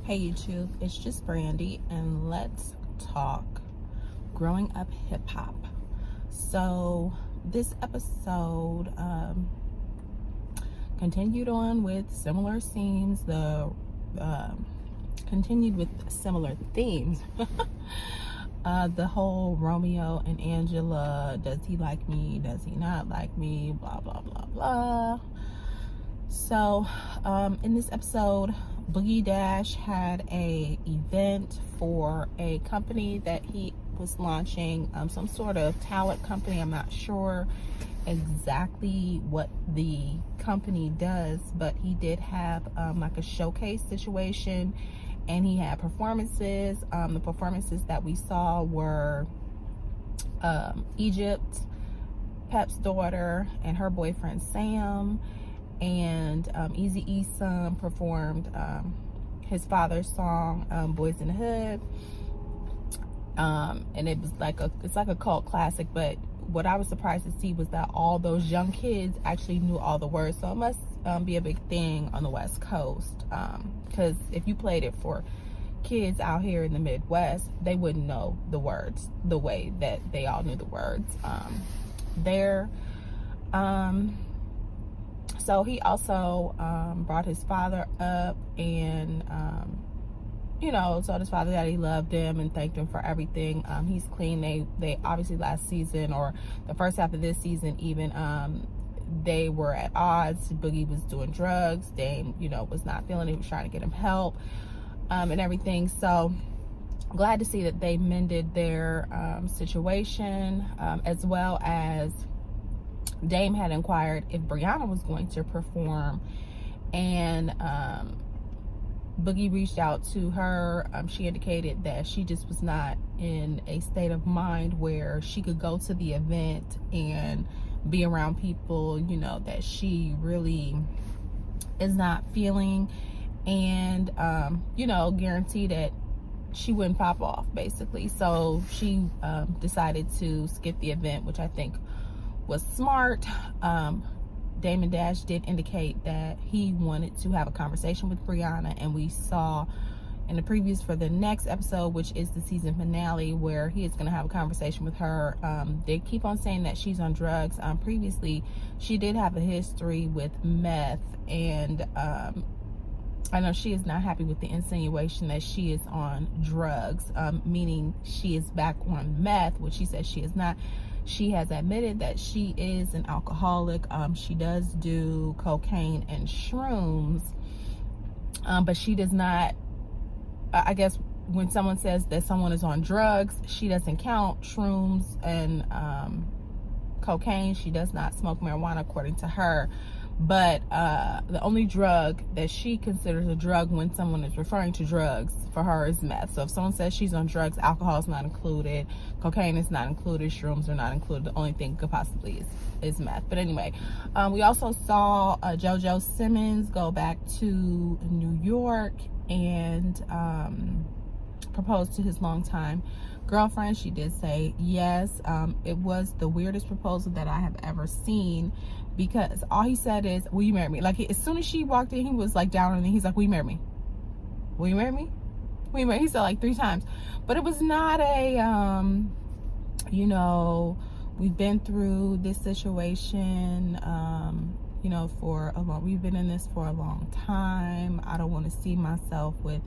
Hey YouTube, it's just Brandy, and let's talk growing up hip hop. So this episode continued on with similar scenes, continued with similar themes. The whole Romeo and Angela, does he like me, does he not like me, blah blah blah blah. So in this episode, Boogie Dash had a event for a company that he was launching, some sort of talent company. I'm not sure exactly what the company does, but he did have like a showcase situation, and he had performances. The performances that we saw were Egypt, Pep's daughter, and her boyfriend Sam. And Eazy-E's son performed his father's song, Boys in the Hood. And it was it's like a cult classic, but what I was surprised to see was that all those young kids actually knew all the words. So it must be a big thing on the West Coast, because if you played it for kids out here in the Midwest, they wouldn't know the words the way that they all knew the words there. So he also brought his father up and, told his father that he loved him and thanked him for everything. He's clean. They obviously last season, or the first half of this season even, they were at odds. Boogie was doing drugs. Dame, was not feeling it. He was trying to get him help and everything. So glad to see that they mended their situation, as well as Dame had inquired if Brianna was going to perform, and Boogie reached out to her. She indicated that she just was not in a state of mind where she could go to the event and be around people, that she really is not feeling, and, guarantee that she wouldn't pop off, basically. So she decided to skip the event, which I think was smart. Damon Dash did indicate that he wanted to have a conversation with Brianna, and we saw in the previews for the next episode, which is the season finale, where he is going to have a conversation with her. They keep on saying that she's on drugs. Previously she did have a history with meth, and I know she is not happy with the insinuation that she is on drugs, meaning she is back on meth, which she says she is not. She has admitted that she is an alcoholic. She does do cocaine and shrooms, but she does not, I guess when someone says that someone is on drugs, she doesn't count shrooms and cocaine. She does not smoke marijuana, according to her. But the only drug that she considers a drug when someone is referring to drugs for her is meth. So if someone says she's on drugs, alcohol is not included, cocaine is not included, shrooms are not included. The only thing could possibly is meth. But anyway, we also saw JoJo Simmons go back to New York and propose to his longtime girlfriend. She did say yes. It was the weirdest proposal that I have ever seen, because all he said is, will you marry me? Like, as soon as she walked in, he was like down on it. He's like, will you marry me? Will you marry me? Will you marry me? He said like 3 times. But it was not a we've been through this situation we've been in this for a long time. I don't want to see myself with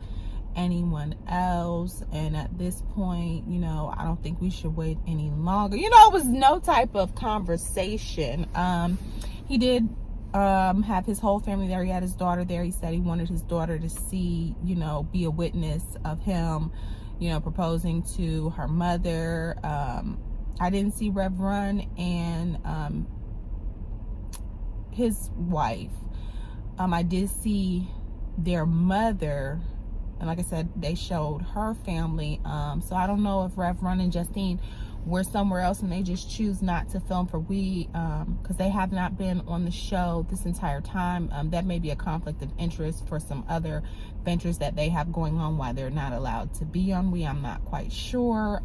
anyone else, and at this point, I don't think we should wait any longer. It was no type of conversation. He did have his whole family there. He had his daughter there. He said he wanted his daughter to see, be a witness of him, proposing to her mother. I didn't see Rev Run and his wife. I did see their mother, and like I said, they showed her family. So I don't know if Rev Run and Justine were somewhere else and they just choose not to film for because they have not been on the show this entire time. That may be a conflict of interest for some other ventures that they have going on, why they're not allowed to be on I'm not quite sure,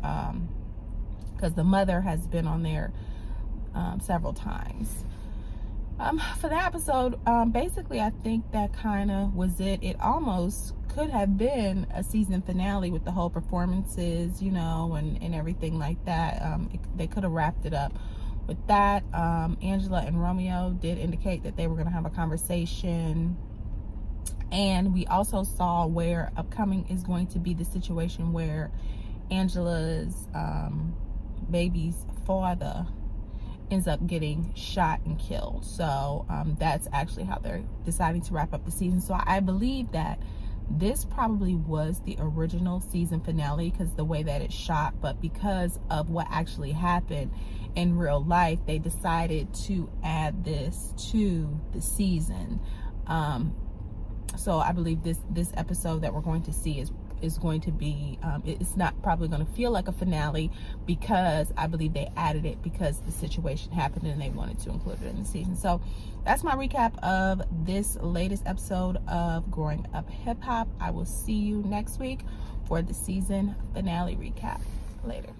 because the mother has been on there several times. For that episode, basically, I think that kind of was it. It almost could have been a season finale with the whole performances, you know, and everything like that. They could have wrapped it up with that. Angela and Romeo did indicate that they were going to have a conversation. And we also saw where upcoming is going to be the situation where Angela's baby's father ends up getting shot and killed. So that's actually how they're deciding to wrap up the season. So I believe that this probably was the original season finale because the way that it's shot, but because of what actually happened in real life, they decided to add this to the season. So I believe this episode that we're going to see is going to be, it's not probably going to feel like a finale because I believe they added it because the situation happened and they wanted to include it in the season. So that's my recap of this latest episode of Growing Up Hip Hop. I will see you next week for the season finale recap. Later.